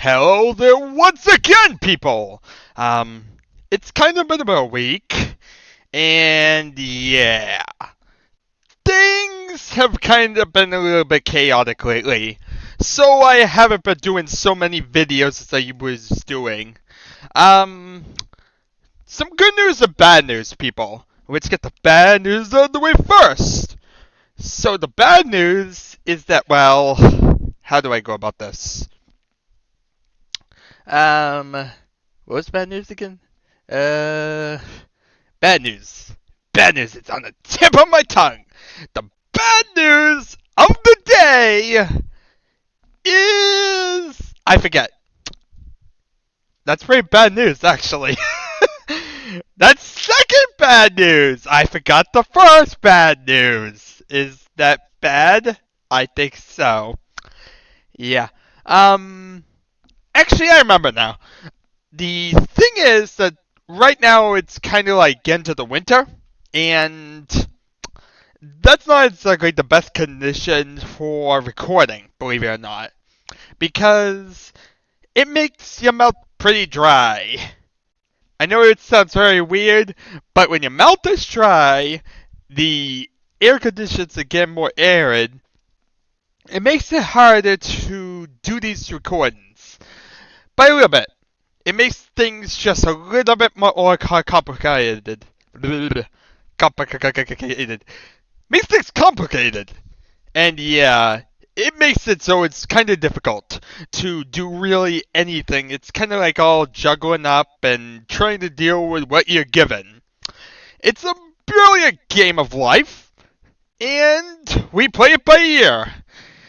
Hello there once again, people! It's kind of been about a week, and yeah, things have kind of been a little bit chaotic lately, so I haven't been doing so many videos as I was doing. Some good news and bad news, people. Let's get the bad news out of the way first! So the bad news is that, well, how do I go about this? What was bad news again? Bad news. Bad news. It's on the tip of my tongue. The bad news of the day is I forget. That's pretty bad news, actually. That's second bad news. I forgot the first bad news. Is that bad? I think so. Yeah. Actually, I remember now. The thing is that right now it's kind of like into the winter, and that's not exactly the best condition for recording, believe it or not, because it makes your mouth pretty dry. I know it sounds very weird, but when your mouth is dry, the air conditions get more arid. It makes it harder to do these recordings by a little bit. It makes things just a little bit more complicated. Complicated. Makes things complicated. And yeah, it makes it so it's kind of difficult to do really anything. It's kind of like all juggling up and trying to deal with what you're given. It's a brilliant game of life, and we play it by ear.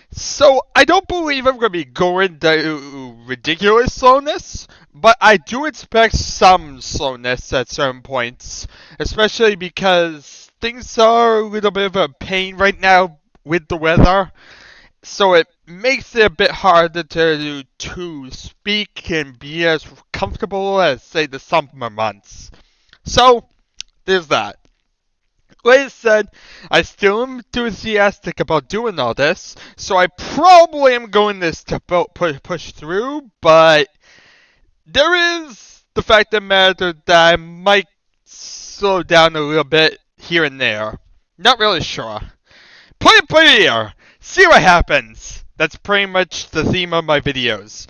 So I don't believe I'm going to be going to ridiculous slowness, but I do expect some slowness at certain points, especially because things are a little bit of a pain right now with the weather. So it makes it a bit harder to speak and be as comfortable as, say, the summer months. So there's that. Like I said, I still am enthusiastic about doing all this, so I probably am going this to push through, but there is the fact of the matter that I might slow down a little bit here and there. Not really sure. Play it by ear! See what happens! That's pretty much the theme of my videos.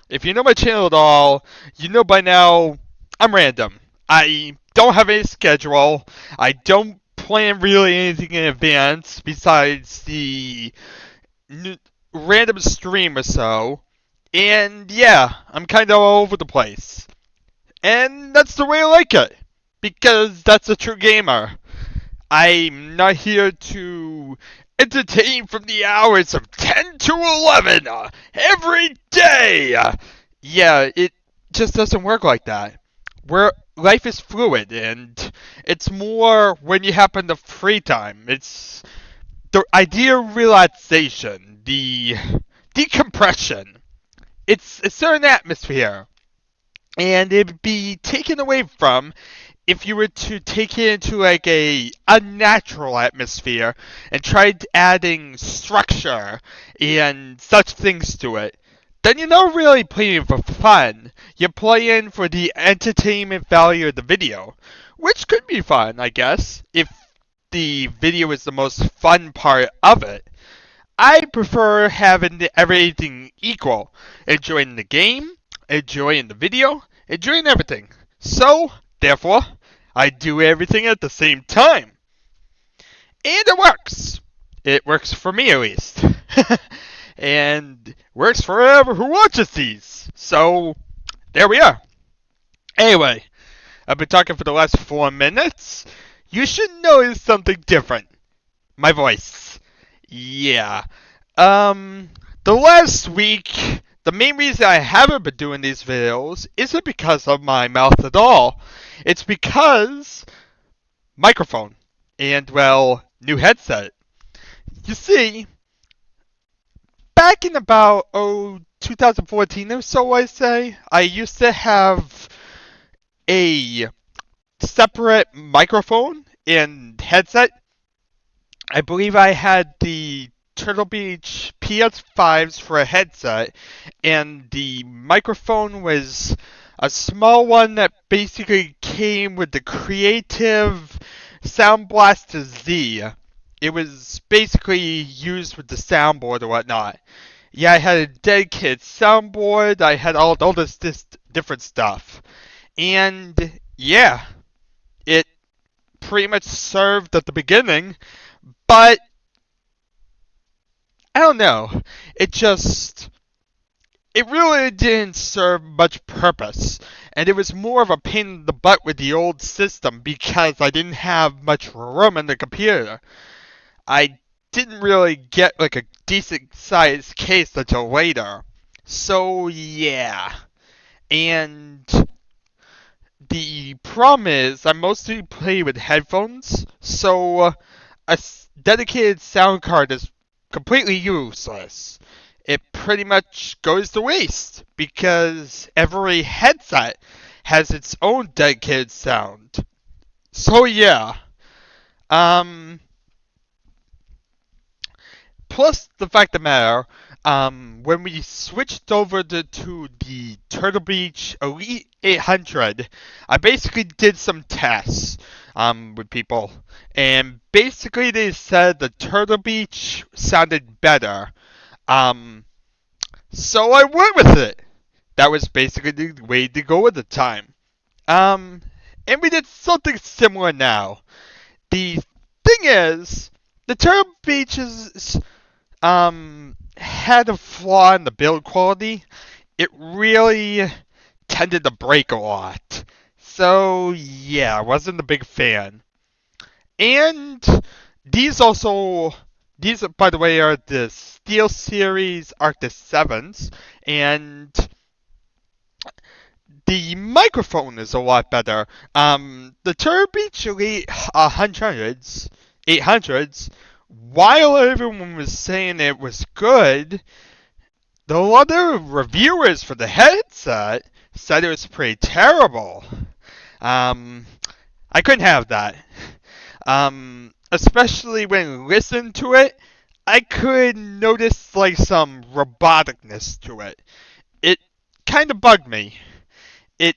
If you know my channel at all, you know by now I'm random. I don't have any schedule. I don't plan really anything in advance besides the random stream or so. And yeah, I'm kind of all over the place. And that's the way I like it. Because that's a true gamer. I'm not here to entertain from the hours of 10 to 11 every day. Yeah, it just doesn't work like that. Life is fluid, and it's more when you have the free time. It's the idea of relaxation, the decompression. It's a certain atmosphere, and it'd be taken away from if you were to take it into like a unnatural atmosphere and tried adding structure and such things to it. Then you're not really playing for fun. You're playing for the entertainment value of the video, which could be fun, I guess, if the video is the most fun part of it. I prefer having everything equal. Enjoying the game, enjoying the video, enjoying everything. So, therefore, I do everything at the same time. And it works. It works for me, at least. And works for whoever who watches these. So, there we are. Anyway, I've been talking for the last 4 minutes. You should notice something different. My voice. Yeah. The last week, the main reason I haven't been doing these videos isn't because of my mouth at all. It's because microphone and, well, new headset. You see, back in about 2014 or so, I say, I used to have a separate microphone and headset. I believe I had the Turtle Beach PS5s for a headset, and the microphone was a small one that basically came with the Creative Sound Blaster Z. It was basically used with the soundboard or whatnot. Yeah, I had a dedicated soundboard, I had all this different stuff. And yeah, it pretty much served at the beginning, but I don't know. It just, it really didn't serve much purpose. And it was more of a pain in the butt with the old system because I didn't have much room in the computer. I didn't really get like a decent sized case until later. So yeah. And the problem is I mostly play with headphones, so a dedicated sound card is completely useless. It pretty much goes to waste because every headset has its own dedicated sound. So yeah. Um Plus the fact of the matter, when we switched over to the Turtle Beach Elite 800, I basically did some tests with people, and basically they said the Turtle Beach sounded better. Um, so I went with it. That was basically the way to go at the time. Um, and we did something similar now. The thing is, the Turtle Beach is had a flaw in the build quality. It really tended to break a lot. So yeah, I wasn't a big fan. And these also, these by the way are the Steel Series Arctis 7s, and the microphone is a lot better. The Turtle Beach Elite 100s, 800s, while everyone was saying it was good, the other reviewers for the headset said it was pretty terrible. Um, I couldn't have that. Especially when listening to it, I could notice like some roboticness to it. It kind of bugged me. It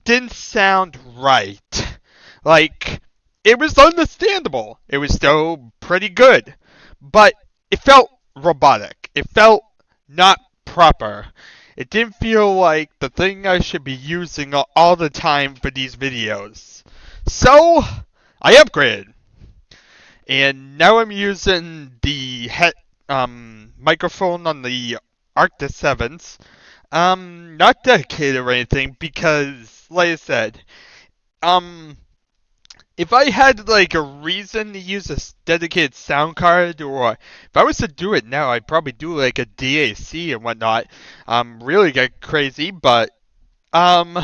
didn't sound right. Like, it was understandable. It was still pretty good. But it felt robotic. It felt not proper. It didn't feel like the thing I should be using all the time for these videos. So, I upgraded. And now I'm using the microphone on the Arctis 7s. Not dedicated or anything because, like I said, if I had like a reason to use a dedicated sound card, or if I was to do it now, I'd probably do like a DAC and whatnot. Really get crazy, but um,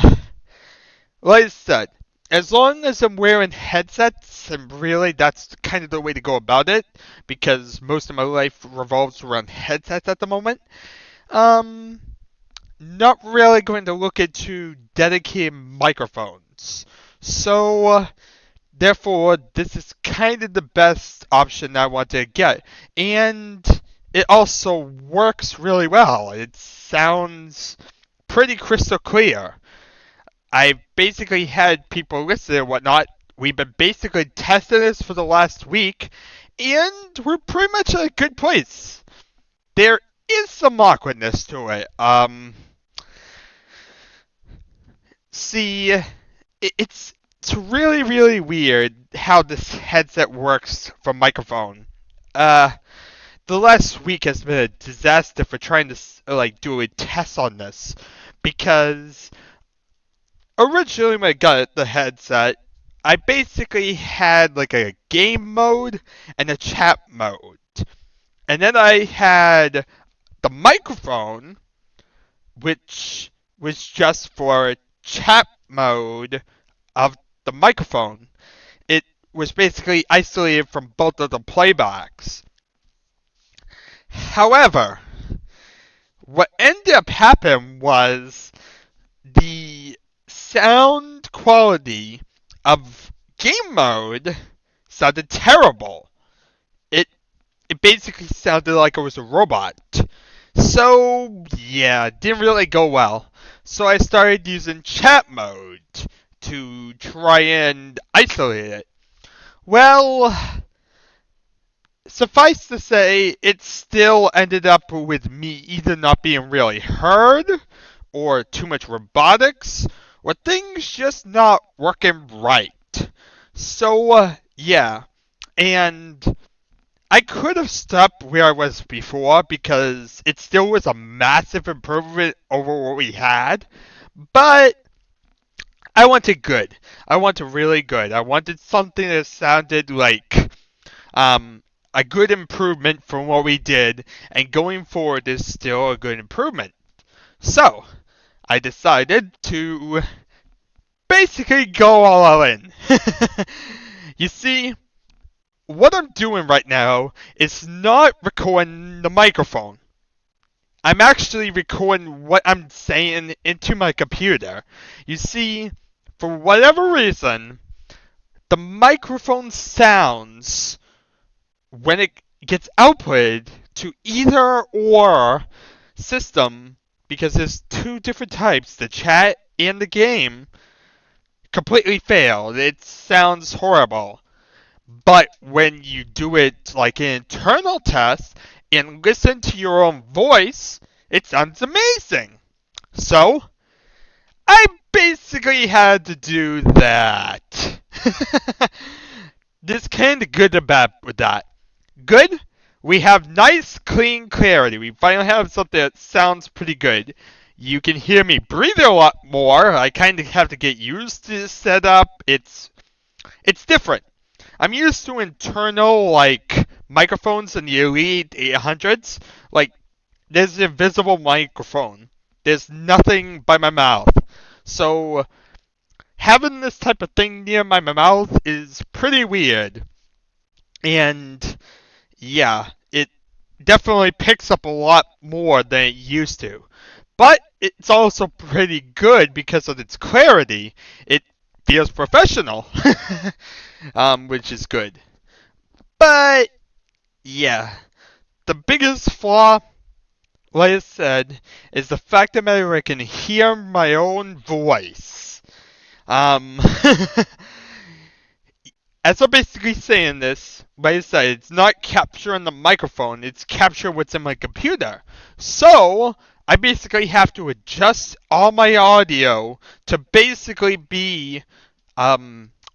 like I said, as long as I'm wearing headsets, and really that's kind of the way to go about it, because most of my life revolves around headsets at the moment. Um, Not really going to look into dedicated microphones. So, therefore, this is kind of the best option I want to get. And it also works really well. It sounds pretty crystal clear. I've basically had people listen and whatnot. We've been basically testing this for the last week, and we're pretty much at a good place. There is some awkwardness to it. See, it's really really weird how this headset works for microphone. Uh, the last week has been a disaster for trying to like do a test on this because originally when I got the headset, I basically had like a game mode and a chat mode, and then I had the microphone, which was just for chat mode of the microphone. It was basically isolated from both of the playbacks. However, what ended up happening was the sound quality of game mode sounded terrible. It it it basically sounded like I was a robot. So, yeah, didn't really go well. So I started using chat mode to try and isolate it. Well, suffice to say, it still ended up with me either not being really heard, or too much robotics, or things just not working right. So, yeah. And I could have stopped where I was before because it still was a massive improvement over what we had, but I wanted good. I wanted really good. I wanted something that sounded like a good improvement from what we did, and going forward is still a good improvement. So, I decided to basically go all in. You see, what I'm doing right now is not recording the microphone. I'm actually recording what I'm saying into my computer. You see, for whatever reason, the microphone sounds when it gets outputted to either or system, because there's two different types, the chat and the game, completely fail. It sounds horrible. But when you do it like an internal test and listen to your own voice, it sounds amazing. So, I basically had to do that. There's kind of good and bad with that. Good, we have nice, clean clarity. We finally have something that sounds pretty good. You can hear me breathe a lot more. I kind of have to get used to this setup. It's different. I'm used to internal like microphones in the Elite 800s. Like there's an invisible microphone. There's nothing by my mouth. So having this type of thing near my mouth is pretty weird. And yeah, it definitely picks up a lot more than it used to. But it's also pretty good because of its clarity. It feels professional, which is good. But yeah, the biggest flaw, like I said, is the fact that I can hear my own voice. Um, as I'm basically saying this, like I said, it's not capturing the microphone, it's capturing what's in my computer. So, I basically have to adjust all my audio to basically be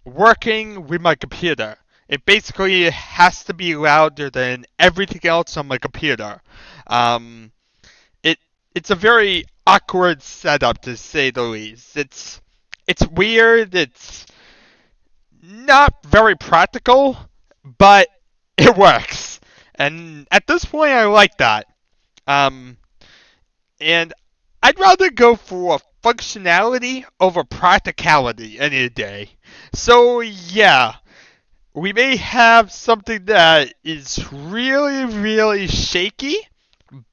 working with my computer. It basically has to be louder than everything else on my computer. Um, it it's a very awkward setup to say the least. It's weird. It's not very practical, but it works. And at this point, I like that. Um, and I'd rather go for functionality over practicality any day. So yeah, we may have something that is really, really shaky,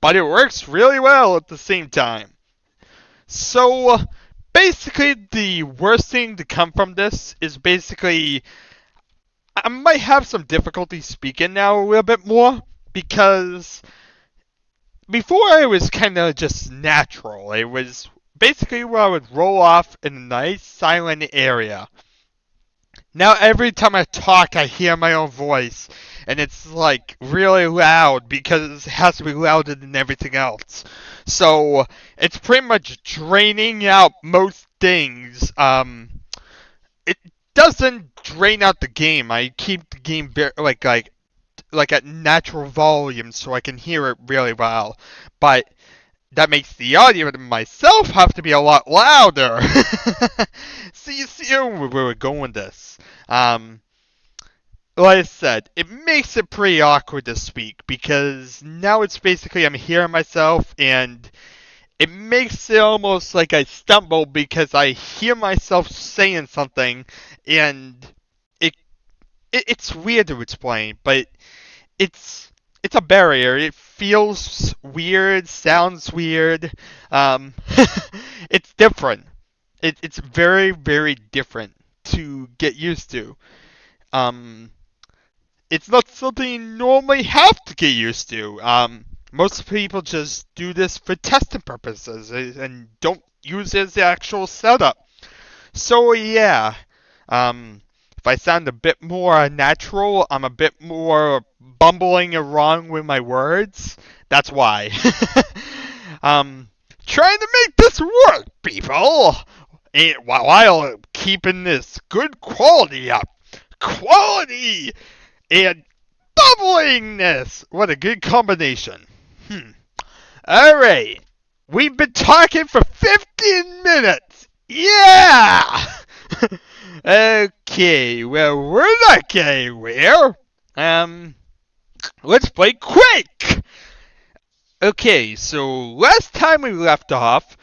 but it works really well at the same time. So basically, the worst thing to come from this is basically I might have some difficulty speaking now a little bit more because before it was kind of just natural. It was basically where I would roll off in a nice silent area. Now every time I talk, I hear my own voice, and it's like really loud because it has to be louder than everything else. So it's pretty much draining out most things. It doesn't drain out the game. I keep the game like at natural volume so I can hear it really well. But that makes the audio of myself have to be a lot louder. So you see where we're going with this. Like I said, it makes it pretty awkward to speak because now it's basically I'm hearing myself and it makes it almost like I stumble because I hear myself saying something and it, it's weird to explain, but it's it's a barrier. It feels weird, sounds weird. Um, it's different. It's very, very different to get used to. Um, it's not something you normally have to get used to. Most people just do this for testing purposes and don't use it as the actual setup. So yeah, if I sound a bit more natural, I'm a bit more bumbling and wrong with my words. That's why. Trying to make this work, people, and while keeping this good quality up. Quality and bubblingness. What a good combination. Alright. We've been talking for 15 minutes. Yeah! Okay, well, we're not getting anywhere. Let's play Quake! Okay, so last time we left off,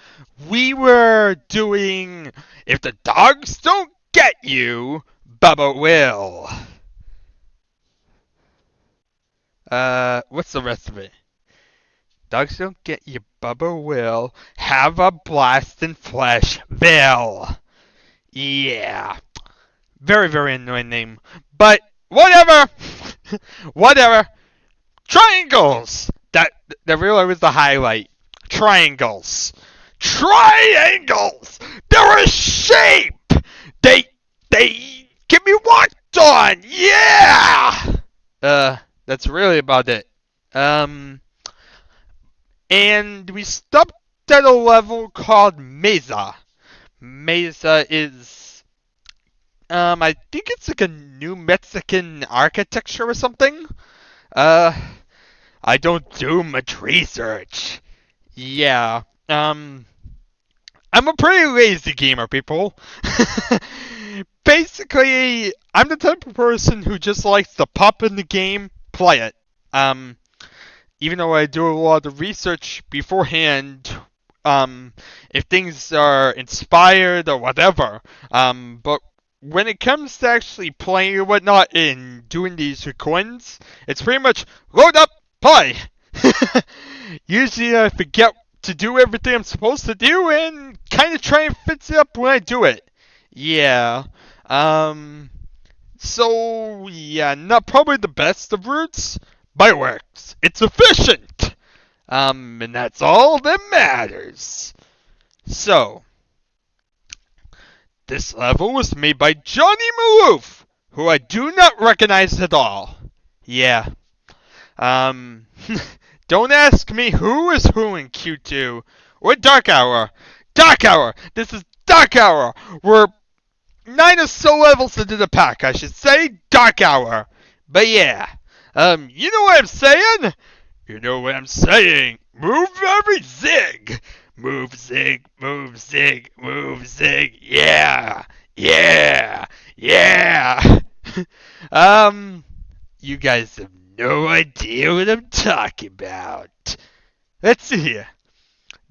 we were doing If the Dogs Don't Get You, Bubba Will. What's the rest of it? Dogs don't get you, Bubba will. Have a blast in Fleshville. Yeah. Very, very annoying name. But, whatever! Whatever. Triangles! That really was the highlight. Triangles. Triangles! They're a shape! They get me walked on! Yeah! That's really about it. And we stopped at a level called Mezza. Mezza is, I think it's like a New Mexican architecture or something. I don't do much research. Yeah, I'm a pretty lazy gamer, people. Basically, I'm the type of person who just likes to pop in the game, play it. Even though I do a lot of research beforehand, if things are inspired or whatever. But when it comes to actually playing or whatnot and doing these recordings, it's pretty much load up, play. Usually I forget to do everything I'm supposed to do and kind of try and fix it up when I do it. Yeah. So, yeah, not probably the best of routes, but it works. It's efficient. And that's all that matters. So, this level was made by Johnny Maloof, who I do not recognize at all. Yeah. Don't ask me who is who in Q2 or Dark Hour. Dark Hour! This is Dark Hour! We're 9 or so levels into the pack, I should say. Dark Hour. But yeah. You know what I'm saying? You know what I'm saying. Move every zig. Move zig, move zig, move zig. Yeah. Yeah. Yeah. You guys have no idea what I'm talking about. Let's see here.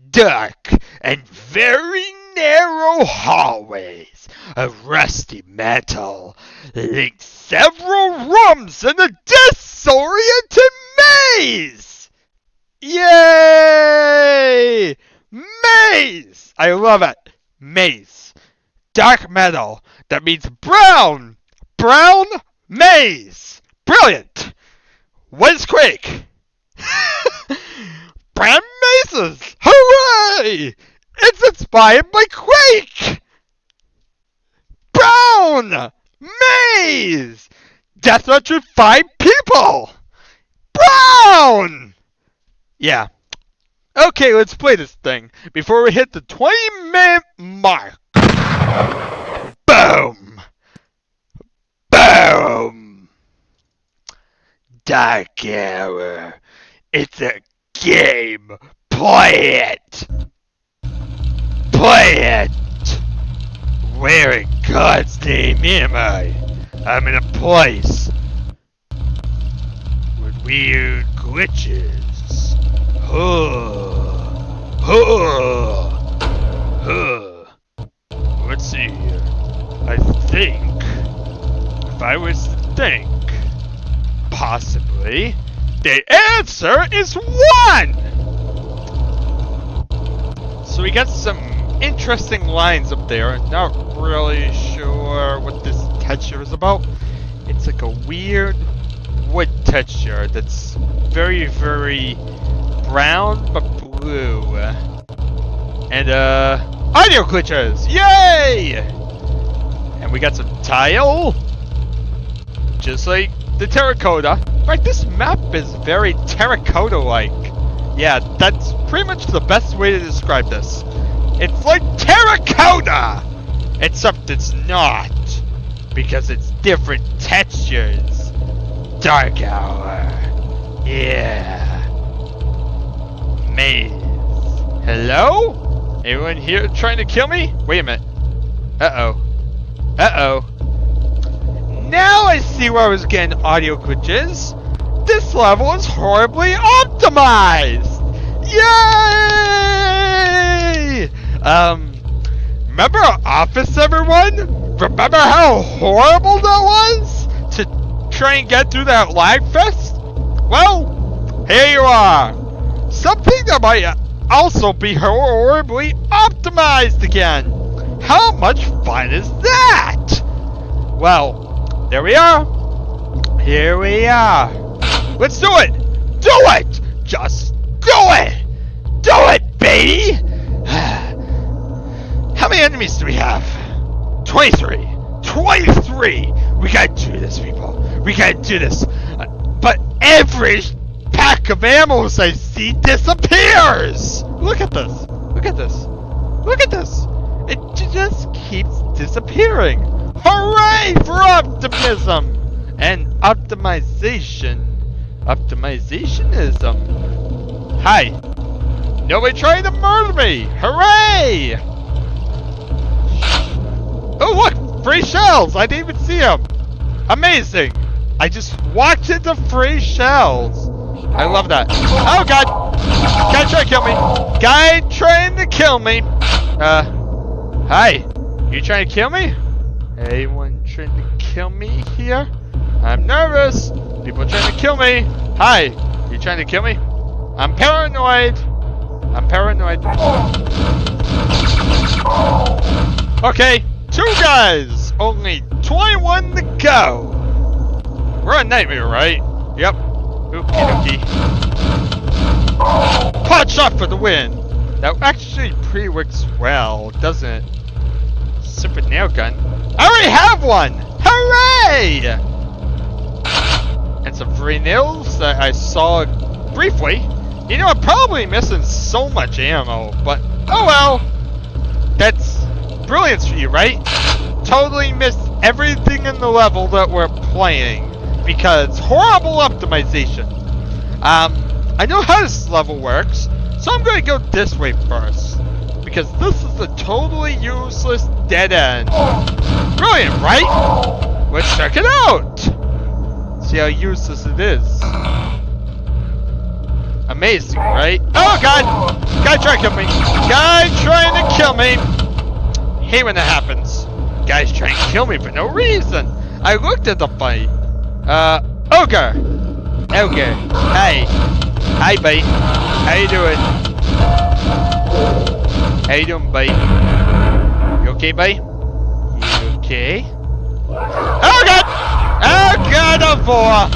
Dark and very narrow hallways of rusty metal link several rooms in a disoriented maze! Yay! Maze! I love it. Maze. Dark metal. That means brown. Brown maze. Brilliant. What is Quake? Brown mazes! Hooray! It's inspired by Quake! Brown! Maze! Deathmatch with 5 people! Brown! Yeah. Okay, let's play this thing before we hit the 20-minute mark. Boom! Boom! Dark Hour. It's a game. Play it! Play it! Where in God's name am I? I'm in a place with weird glitches. Let's see here. I think, if I was to think, possibly, the answer is 1! So we got some interesting lines up there. Not really sure what this texture is about. It's like a weird wood texture that's very, very brown but blue. And audio glitches! Yay! And we got some tile, just like the terracotta. Right, this map is very terracotta-like. Yeah, that's pretty much the best way to describe this. It's like terracotta! Except it's not, because it's different textures. Dark hour. Yeah. Maze. Hello? Anyone here trying to kill me? Wait a minute. Uh-oh. Uh-oh. Now I see where I was getting audio glitches. This level is horribly optimized! Yay! Remember our office, everyone? Remember how horrible that was? To try and get through that lag fest? Well, here you are. Something that might also be horribly optimized again. How much fun is that? Well, there we are. Here we are. Let's do it! Do it! Just do it! Do it, baby! How many enemies do we have? 23! 23! We gotta do this, people. We gotta do this. But every pack of ammo I see disappears! Look at this. Look at this. Look at this. It just keeps disappearing. Hooray for optimism! And optimization. Optimizationism. Hi. Nobody trying to murder me! Hooray! Oh look! Free shells! I didn't even see them! Amazing! I just walked into free shells! I love that. Oh god! Guy trying to kill me! Guy trying to kill me! Hi! You trying to kill me? Anyone trying to kill me here? I'm nervous! People trying to kill me! Hi! You trying to kill me? I'm paranoid! I'm paranoid. Okay, 2 guys! Only 21 to go! We're on nightmare, right? Yep. Okie dokie. Pot shot for the win! That actually pretty works well, doesn't it? Super nail gun. I already have one! Hooray! And some free nails that I saw briefly. You know, I'm probably missing so much ammo, but oh well. That's brilliance for you, right? Totally missed everything in the level that we're playing because horrible optimization. I know how this level works, so I'm going to go this way first because this is a totally useless dead end. Brilliant, right? Let's check it out. See how useless it is. Amazing, right? Oh god! Guy trying to kill me! Guy trying to kill me! Hate when that happens. Guys trying to kill me for no reason. I looked at the fight. Ogre! Ogre. Hey. Hi, buddy. How you doing? How you doing, buddy? You okay, buddy? You okay? Oh god! Oh god, I'm for!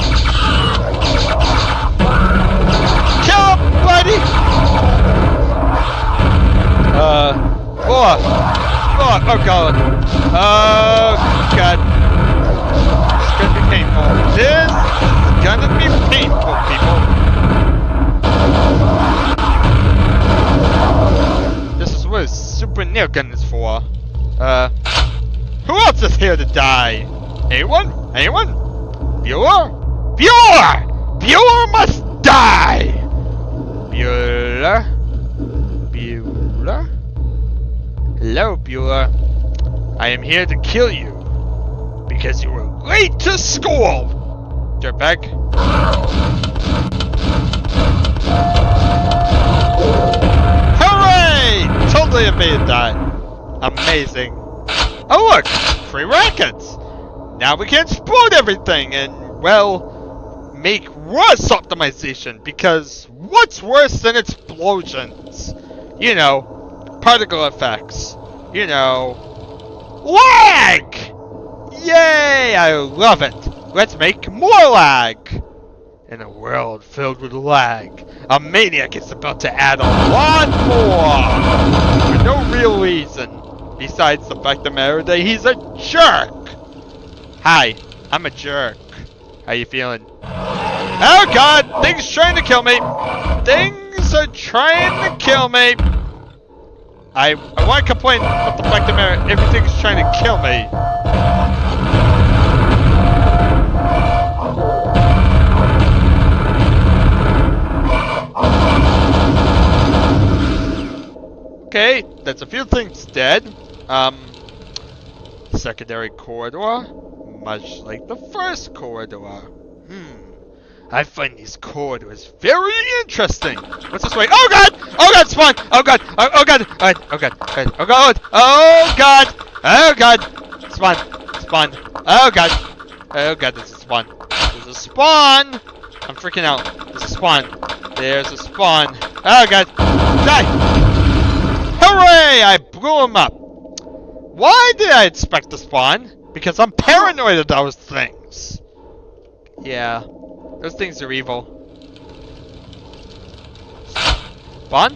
Kill him, buddy! Floor! Floor! Oh god! Oh god! It's gonna be painful. This is gonna be painful, people. This is what a super nail gun is for. Who else is here to die? Anyone? Anyone? Bueller? Bueller! Bueller must die! Bueller? Bueller? Hello, Bueller. I am here to kill you because you were late to school! Dirtbag. Hooray! Totally evaded that. Amazing. Oh look! Free rackets! Now we can explode everything and, well, make worse optimization, because what's worse than explosions? You know, particle effects. You know, lag! Yay! I love it. Let's make more lag. In a world filled with lag, a maniac is about to add a lot more! For no real reason, besides the fact of the matter that he's a jerk! Hi, I'm a jerk. How you feeling? Oh god! Things trying to kill me! Things are trying to kill me! I want to complain, but the fact of the matter, everything's trying to kill me. Okay, that's a few things dead. Secondary corridor, much like the first corridor. I find these corridors very interesting. What's this way? Oh god! Oh god, spawn! Oh god! Oh god! Oh god! Oh god! Oh god! Oh god! Oh god! Spawn! Spawn! Oh god! Oh god, there's a spawn. There's a spawn! I'm freaking out. There's a spawn. There's a spawn. Oh god! Die! Hooray! I blew him up. Why did I expect to spawn? Because I'm paranoid of those things. Yeah. Those things are evil. Spawn?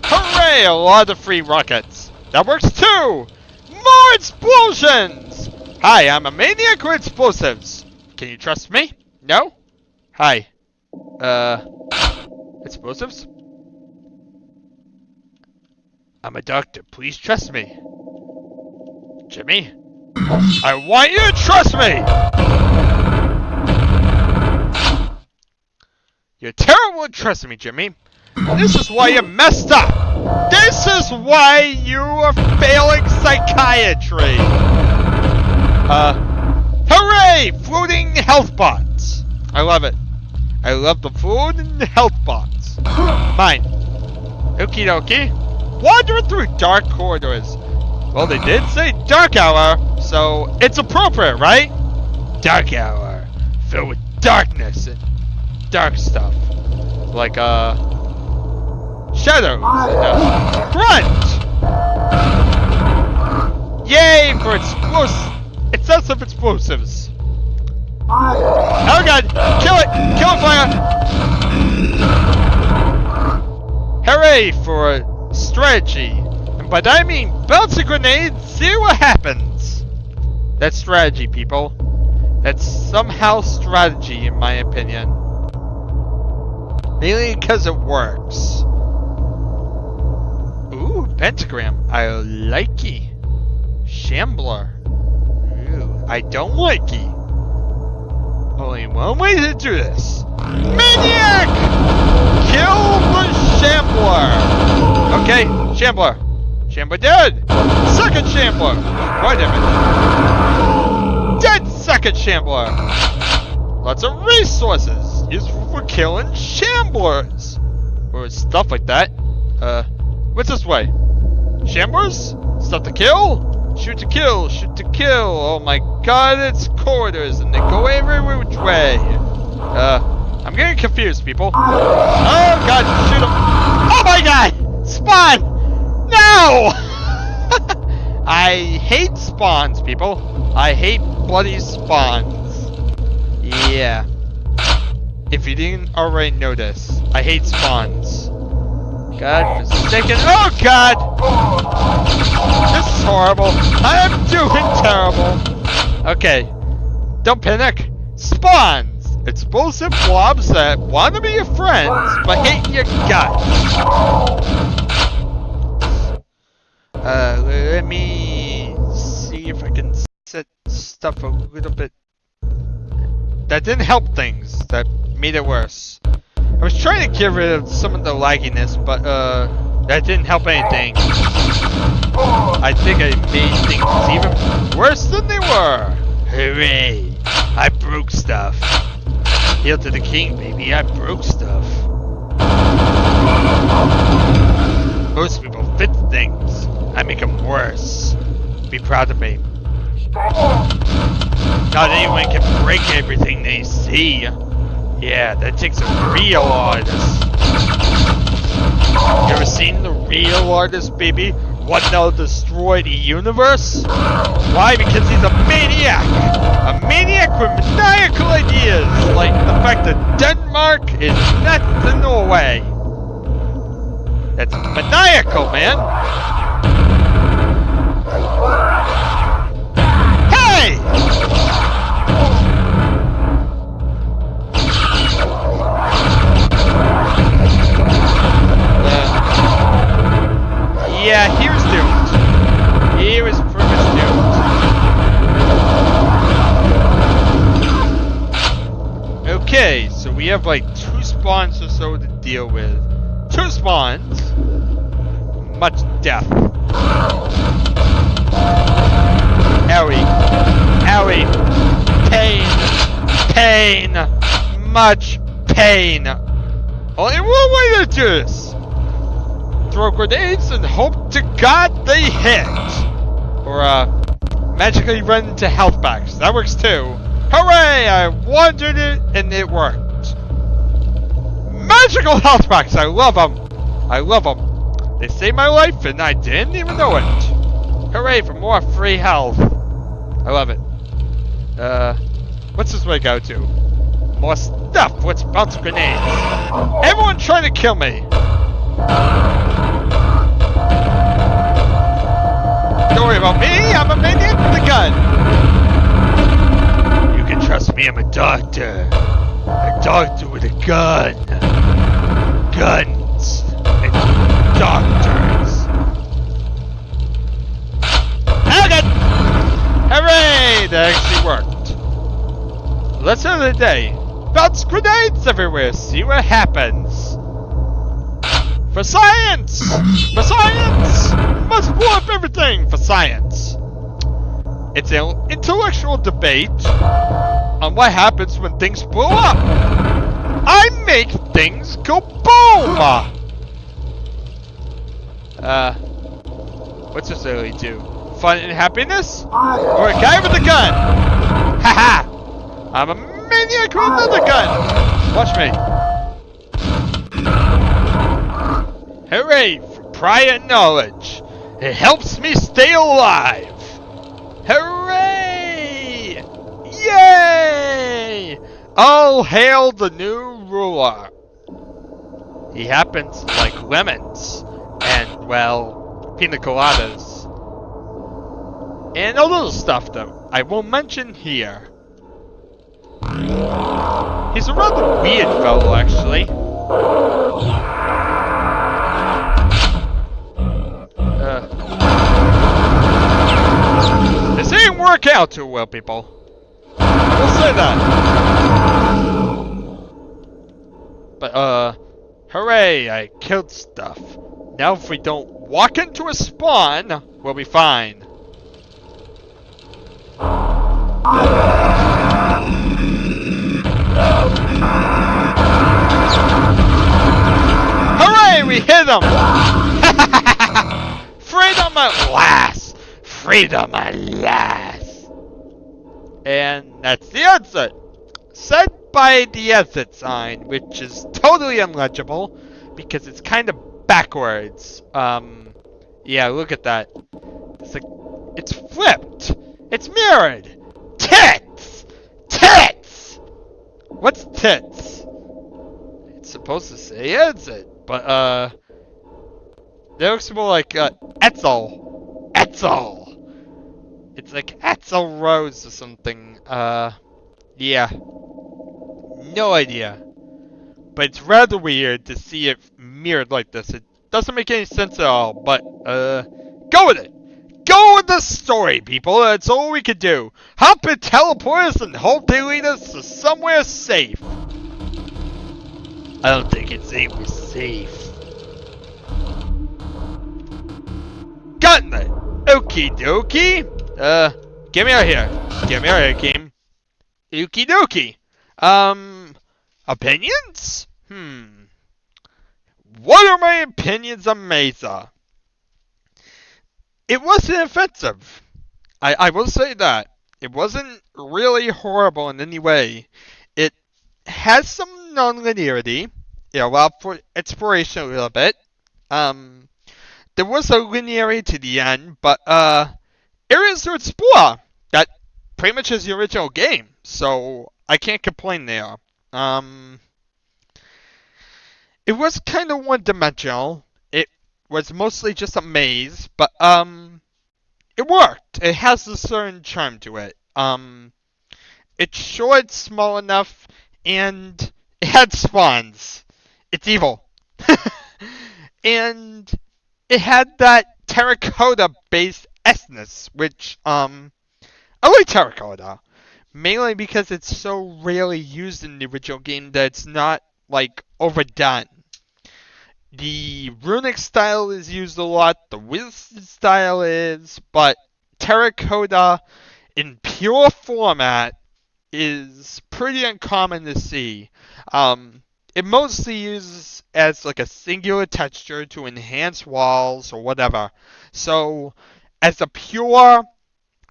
Hooray! A lot of free rockets. That works too! More explosions! Hi, I'm a maniac with explosives. Can you trust me? No? Hi. Explosives? I'm a doctor. Please trust me. Jimmy? I want you to trust me! You're terrible at trusting me, Jimmy. This is why you're messed up! This is why you are failing psychiatry! Hooray! Floating health bots! I love it. I love the food and the health bots. Mine. Okie dokie. Wandering through dark corridors. Well, they did say dark hour, so it's appropriate, right? Dark hour. Filled with darkness and dark stuff. Like, shadows and grunt! Yay for excessive explosives. Oh god! Kill it! Kill it, fire! Hooray for strategy. And by that I mean bounce a grenade, see what happens. That's strategy, people. That's somehow strategy, in my opinion. Mainly because it works. Ooh, pentagram. I like it. Shambler. Ooh, I don't like it. Only one way to do this. Maniac! Kill the Shambler! Okay, Shambler. Shambler dead! Second Shambler! Wait a minute. Dead second Shambler! Lots of resources used for killing Shamblers! Or stuff like that. What's this way? Shamblers? Stuff to kill? Shoot to kill, shoot to kill. Oh my god, it's corridors and they go every which way. I'm getting confused, people. Oh god, shoot him. Oh my god! Spawn! No! I hate spawns, people. I hate bloody spawns. Yeah. If you didn't already notice, I hate spawns. God forsaken. Oh god! This is horrible. I am doing terrible. Okay. Don't panic. Spawns! Explosive blobs that want to be your friends, but hate your guts. Let me see if I can set stuff a little bit. That didn't help things. That made it worse. I was trying to get rid of some of the lagginess, but that didn't help anything. I think I made things even worse than they were. Hooray! I broke stuff. Hail to the king, baby. I broke stuff. Most people fix things. I make them worse. Be proud of me. Not anyone can break everything they see. Yeah, that takes a real artist. You ever seen the real artist, baby? What now? Destroy the universe? Why? Because he's a maniac! A maniac with maniacal ideas! Like the fact that Denmark is next to Norway. That's maniacal, man! Hey! Yeah, he was doomed. He was pretty much doomed. Okay, so we have like 2 spawns or so to deal with. 2 spawns. Much death. Owie. Owie. Pain. Pain. Much pain. Only one way to do this. Throw grenades and hope to God they hit. Or, magically run into health packs. That works too. Hooray! I wanted it and it worked. Magical health packs! I love them. I love them. They saved my life and I didn't even know it. Hooray for more free health. I love it. What's this way go to? More stuff. Let's bounce grenades. Everyone trying to kill me. Don't worry about me, I'm a maniac with a gun. You can trust me, I'm a doctor. A doctor with a gun. Guns and doctors. Okay. Hooray! That actually worked. Lesson of the day. Bounce grenades everywhere, see what happens. For science! For science! Must blow up everything for science! It's an intellectual debate on what happens when things blow up. I make things go boom! What's this really do? Fun and happiness? Or a guy with a gun? Haha! I'm a maniac with another gun! Watch me. Hooray for prior knowledge! It helps me stay alive! Hooray! Yay! All hail the new ruler! He happens to like lemons, and, well, pina coladas. And a little stuff, though, I won't mention here. He's a rather weird fellow, actually. This ain't work out too well, people. We'll say that. But, hooray, I killed stuff. Now if we don't walk into a spawn, we'll be fine. Hooray, we hit him! Freedom at last! Freedom at last! And that's the exit. Said by the exit sign, which is totally illegible because it's kind of backwards. Yeah, look at that. It's like, it's flipped. It's mirrored. Tits! Tits! What's tits? It's supposed to say exit, but it looks more like Etzel. Etzel. It's like Etzel Rose or something. Yeah. No idea. But it's rather weird to see it mirrored like this. It doesn't make any sense at all, but go with it. Go with the story, people. That's all we can do. Hop and teleport us and hope they lead us to somewhere safe. I don't think it's anywhere safe. Gotten it. Okie dokie. Get me out of here. Get me out of here, game. Okie dokie. Opinions? What are my opinions on Mezza? It wasn't offensive. I will say that. It wasn't really horrible in any way. It has some non-linearity. It allowed for exploration a little bit. there was a linearity to the end, but areas to explore that pretty much is the original game, so I can't complain there. Um, it was kind of one-dimensional. It was mostly just a maze, but it worked. It has a certain charm to it. It's short, small enough, and it had spawns. It's evil. And it had that terracotta-based essence, which, I like terracotta. Mainly because it's so rarely used in the original game that it's not, like, overdone. The runic style is used a lot, the wizard style is, but terracotta in pure format is pretty uncommon to see. It mostly uses as like a singular texture to enhance walls or whatever. So, as a pure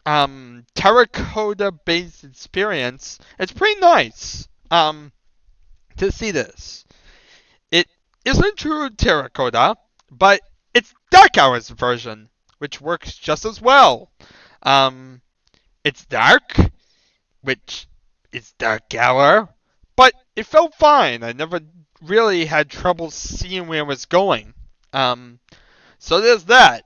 terracotta-based experience, it's pretty nice to see this. It isn't true terracotta, but it's Dark Hour's version, which works just as well. Um, it's dark, which is Dark Hour, but it felt fine. I never really had trouble seeing where it was going. So there's that.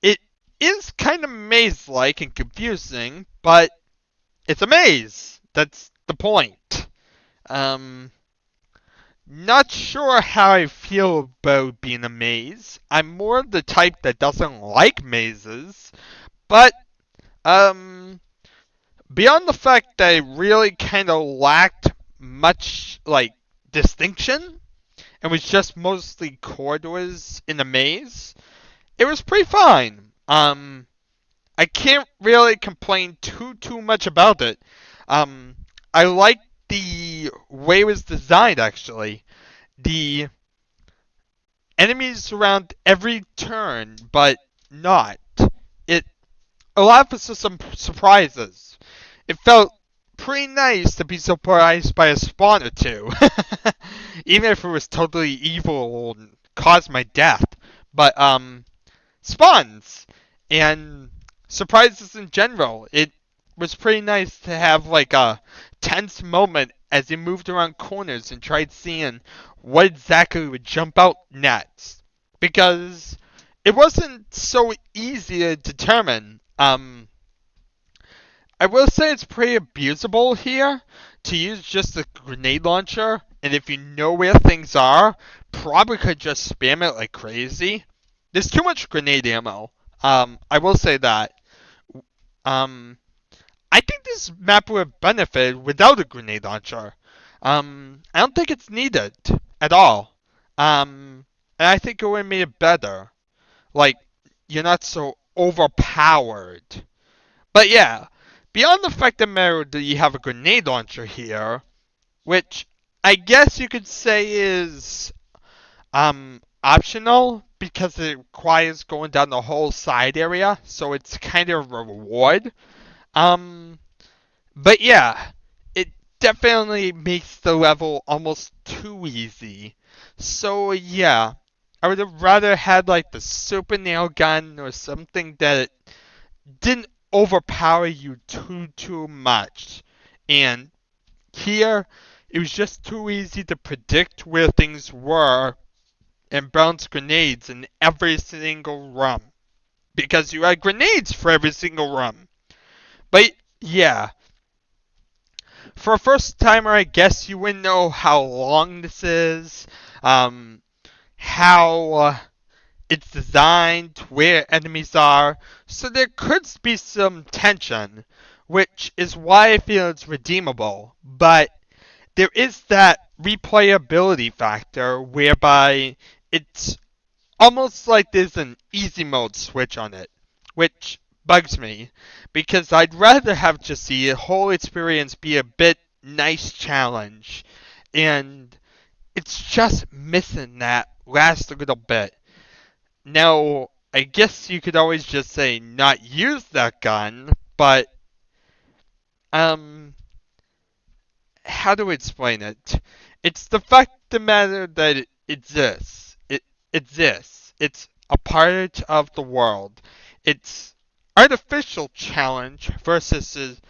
It is kind of maze-like and confusing, but it's a maze. That's the point. Not sure how I feel about being a maze. I'm more the type that doesn't like mazes, but beyond the fact that it really kind of lacked much like distinction and was just mostly corridors in a maze, it was pretty fine. I can't really complain too much about it. I like the way it was designed actually. The enemies around every turn, but not. It allowed for some surprises. It felt pretty nice to be surprised by a spawn or two. Even if it was totally evil and caused my death. But, spawns and surprises in general. It was pretty nice to have like a tense moment as you moved around corners and tried seeing what exactly would jump out next. Because it wasn't so easy to determine. I will say it's pretty abusable here to use just a grenade launcher, and if you know where things are, probably could just spam it like crazy. There's too much grenade ammo. I will say that. Um, I think this map would have benefited without a grenade launcher. I don't think it's needed at all. And I think it would have made it better. Like, you're not so overpowered. But yeah, beyond the fact that you have a grenade launcher here, which I guess you could say is optional because it requires going down the whole side area, so it's kind of a reward. Um, but yeah, it definitely makes the level almost too easy. So yeah, I would have rather had like the super nail gun or something that didn't overpower you too much. And here, it was just too easy to predict where things were and bounce grenades in every single run. Because you had grenades for every single run. But yeah, for a first timer, I guess you wouldn't know how long this is, how it's designed, where enemies are, so there could be some tension, which is why I feel it's redeemable. But there is that replayability factor whereby it's almost like there's an easy mode switch on it, which bugs me because I'd rather have just the whole experience be a bit nice challenge, and it's just missing that last little bit. Now, I guess you could always just say not use that gun, but how do I explain it? It's the fact of the matter that it exists. It exists. It's a part of the world. It's artificial challenge versus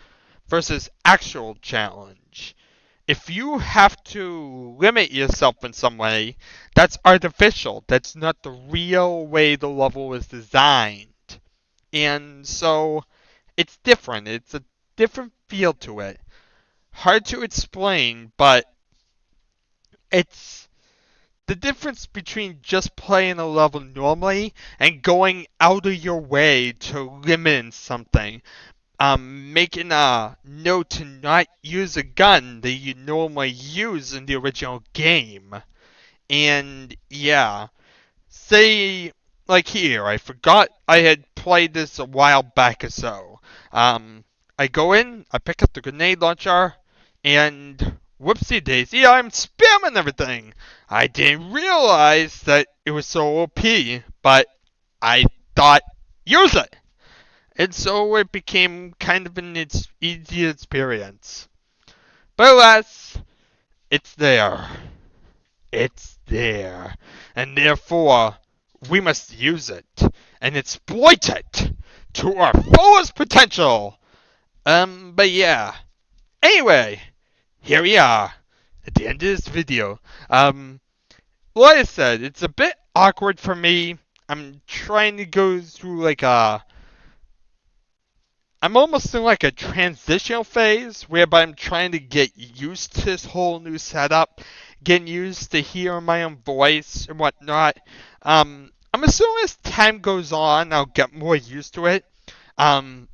actual challenge. If you have to limit yourself in some way, that's artificial. That's not the real way the level is designed. And so it's different. It's a different feel to it. Hard to explain, but it's the difference between just playing a level normally and going out of your way to limit something. Making a note to not use a gun that you normally use in the original game. And yeah, say like here, I forgot I had played this a while back or so. I go in, I pick up the grenade launcher, and whoopsie daisy, I'm spamming everything. I didn't realize that it was so OP, but I thought use it. And so it became kind of an easy experience. But alas, it's there. It's there. And therefore, we must use it and exploit it to our fullest potential. But yeah. Anyway, here we are at the end of this video. Like I said, it's a bit awkward for me. I'm trying to go through I'm almost in like a transitional phase whereby I'm trying to get used to this whole new setup, getting used to hearing my own voice and whatnot. I'm assuming as time goes on, I'll get more used to it. Um,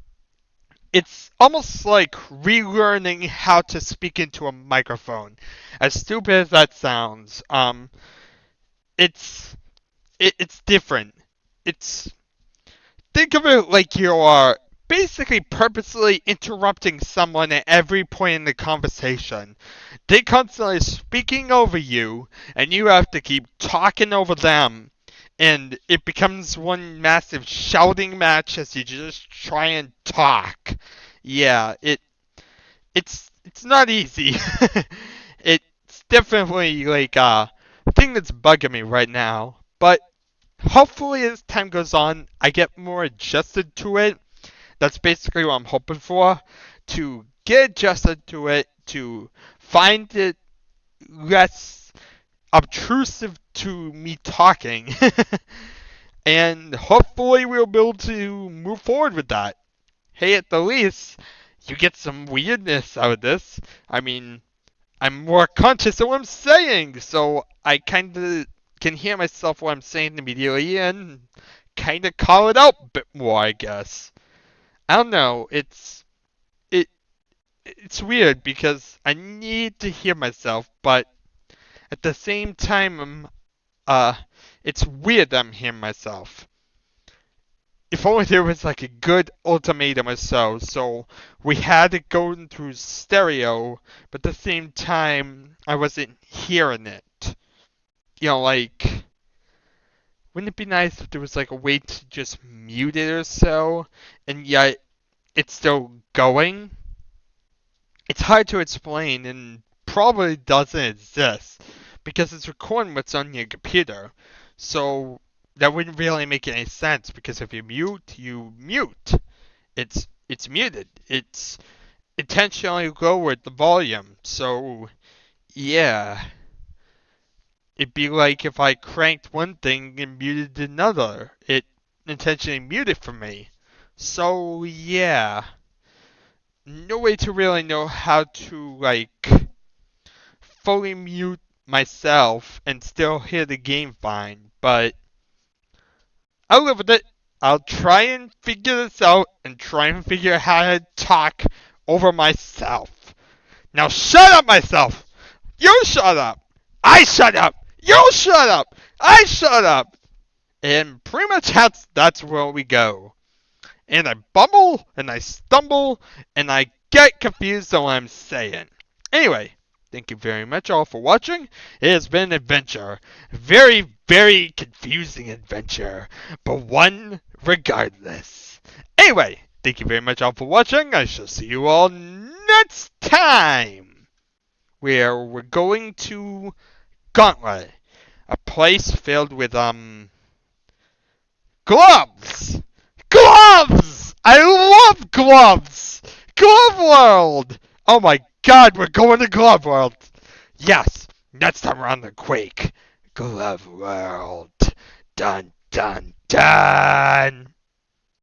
it's almost like relearning how to speak into a microphone. As stupid as that sounds, it's it's different. It's Think of it like you are basically purposely interrupting someone at every point in the conversation. They constantly speaking over you, and you have to keep talking over them. And it becomes one massive shouting match as you just try and talk. Yeah, it's not easy. It's definitely like a thing that's bugging me right now. But hopefully as time goes on, I get more adjusted to it. That's basically what I'm hoping for. To get adjusted to it, to find it less obtrusive to me talking. And hopefully we'll be able to move forward with that. Hey, at the least, you get some weirdness out of this. I mean, I'm more conscious of what I'm saying, so I kind of can hear myself what I'm saying immediately and kind of call it out a bit more, I guess. I don't know. It it's weird because I need to hear myself, but at the same time, it's weird that I'm hearing myself. If only there was like a good ultimatum or so. So we had it going through stereo, but at the same time, I wasn't hearing it. Like, wouldn't it be nice if there was like a way to just mute it or so, and yet it's still going? It's hard to explain and probably doesn't exist because it's recording what's on your computer. So that wouldn't really make any sense because if you mute. It's muted. It's intentionally lowered the volume. So yeah. It'd be like if I cranked one thing and muted another. It intentionally muted for me. So yeah. No way to really know how to fully mute myself and still hear the game fine, but I'll live with it. I'll try and figure this out and try and figure out how to talk over myself. Now shut up, myself! You shut up! I shut up! You shut up! I shut up! And pretty much that's where we go. And I bumble, and I stumble, and I get confused on what I'm saying. Anyway, thank you very much all for watching. It has been an adventure. Very, very confusing adventure, but one regardless. Anyway, thank you very much all for watching. I shall see you all next time, where we're going to Gauntlet, a place filled with Gloves! Gloves! I love gloves! Glove World! Oh my god, we're going to Glove World! Yes, next time we're on the Quake. Glove World. Dun dun dun!